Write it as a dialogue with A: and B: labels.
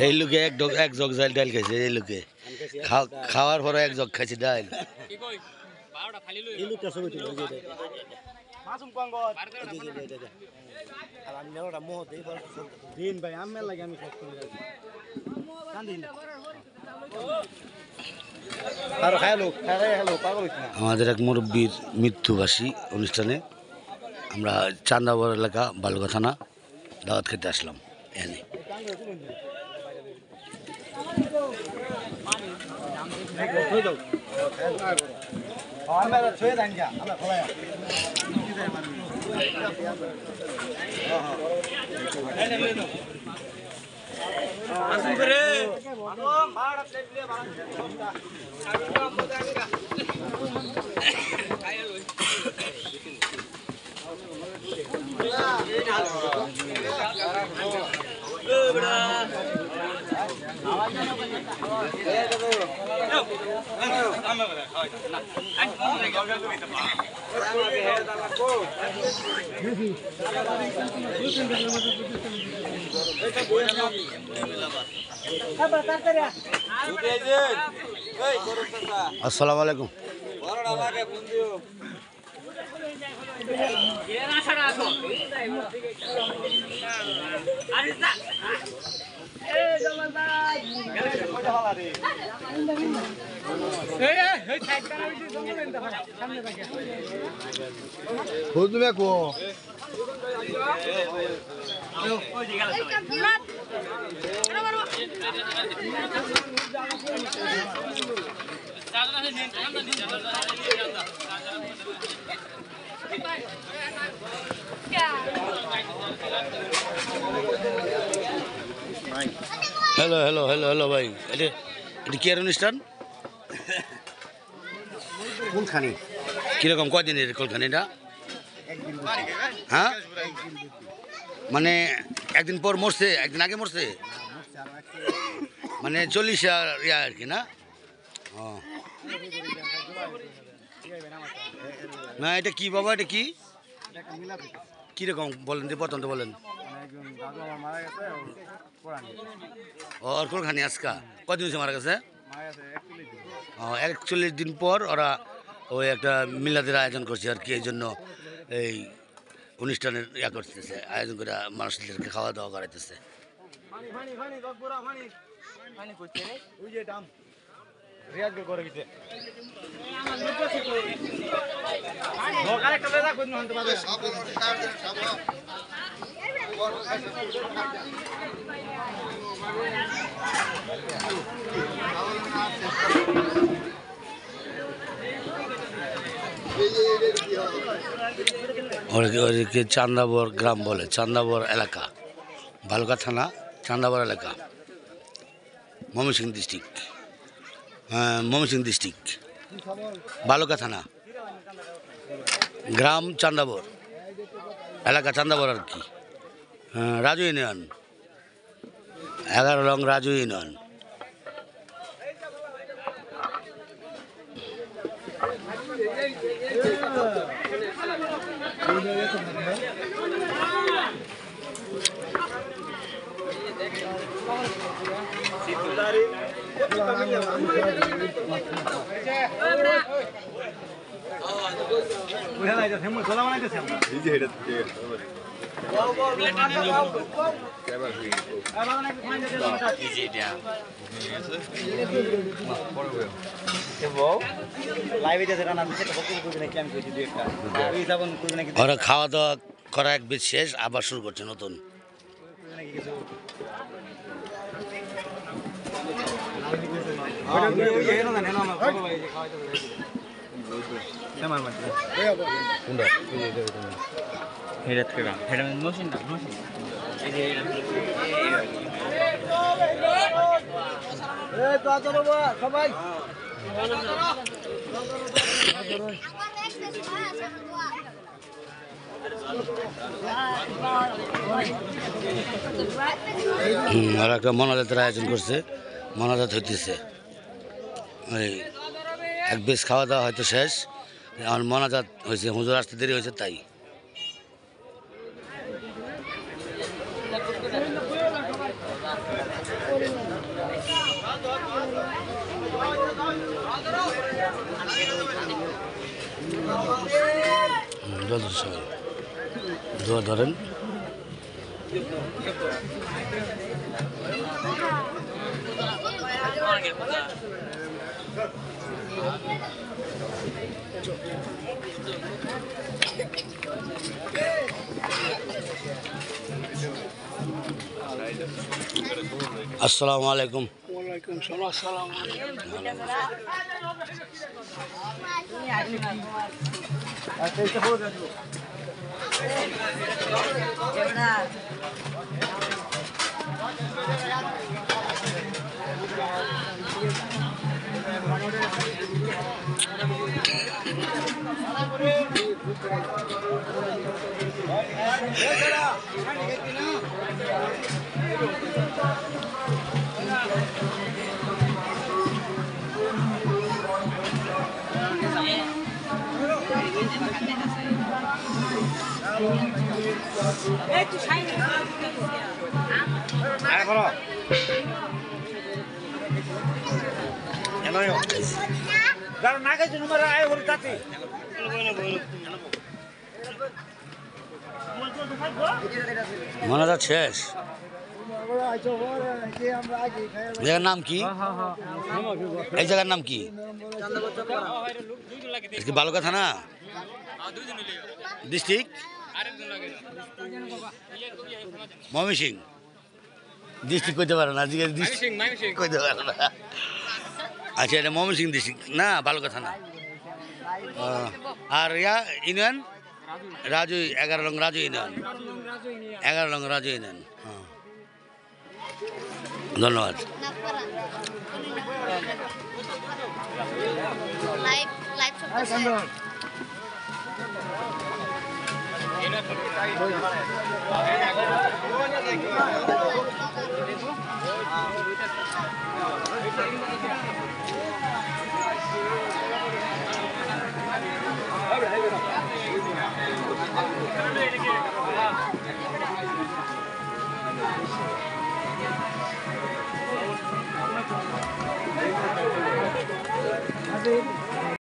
A: এই লোকে এক জগ জাল ডাল খাইছে এই লোকে খাওয়ার পরে এক জগ খাইছে ডাল আমাদের এক মুরব্বীর মৃত্যুবার্ষিকী অনুষ্ঠানে আমরা চান্দাবর এলাকা বালুকা থানা দাওয়াত খেতে আসলাম এনে আসসালামু আলাইকুম হ্যালো হ্যালো হ্যালো হ্যালো ভাই এটা কি আর অনুষ্ঠান কোনখানি কিরকম কদিনের কোনখানিটা হ্যাঁ মানে একদিন পর মরছে একদিন আগে মরছে মানে 40 আর কি না না এটা কি বাবা এটা কি কিরকম বলেন যে প্রথম তো বলেন ওর কোনখানি আজকা কদিন হয়েছে মারা গেছে 41 দিন পর ওরা ওই একটা মিলাদের আয়োজন করছে আর কি এই জন্য এই অনুষ্ঠানের ইয়া করতেছে আয়োজন করে মানুষদেরকে খাওয়া দাওয়া করাইতেছে ওদেরকে চান্দাবর গ্রাম বলে চান্দাবর এলাকা বালুকা থানা চান্দাবর এলাকা ময়মনসিংহ ডিস্ট্রিক্ট বালুকা থানা গ্রাম চান্দাবর এলাকা চান্দাবর আর কি রাজু ইউনিয়ন 11 নং রাজু ইউনিয়ন ওরা খাওয়া দাওয়া করা এক বেশ শেষ আবার শুরু করছে নতুন সবাই আর একটা মনাজাতের আয়োজন করছে মনাজাত হইতেছে ওই এক বেশ খাওয়া দাওয়া হয়তো শেষ আমার মনাজাত হয়েছে, হুজুর আসতে দেরি হয়েছে তাই। সবাই দোয়া ধরেন। আসসালামু আলাইকুম।
B: ওয়ালাইকুম সালাম।
A: মনাজাত শেষ। জায়গার নাম কি? এই জায়গার নাম কি? বালুকা থানা ডিস্ট্রিক্ট ময়মনসিং ডিস্ট্রিক্ট কইতে পারে না, ডিস্ট্রিক্ট কইতে পারে না। আচ্ছা, এটা ময়মনসিং ডিস্ট্রিক্ট না, বালুকা থানা। আর ইউনিয়ন রাজু, 11 নং রাজু ইউনিয়ন, 11 নং রাজু ইউনিয়ন। হ্যাঁ, ধন্যবাদ।
C: লাইভ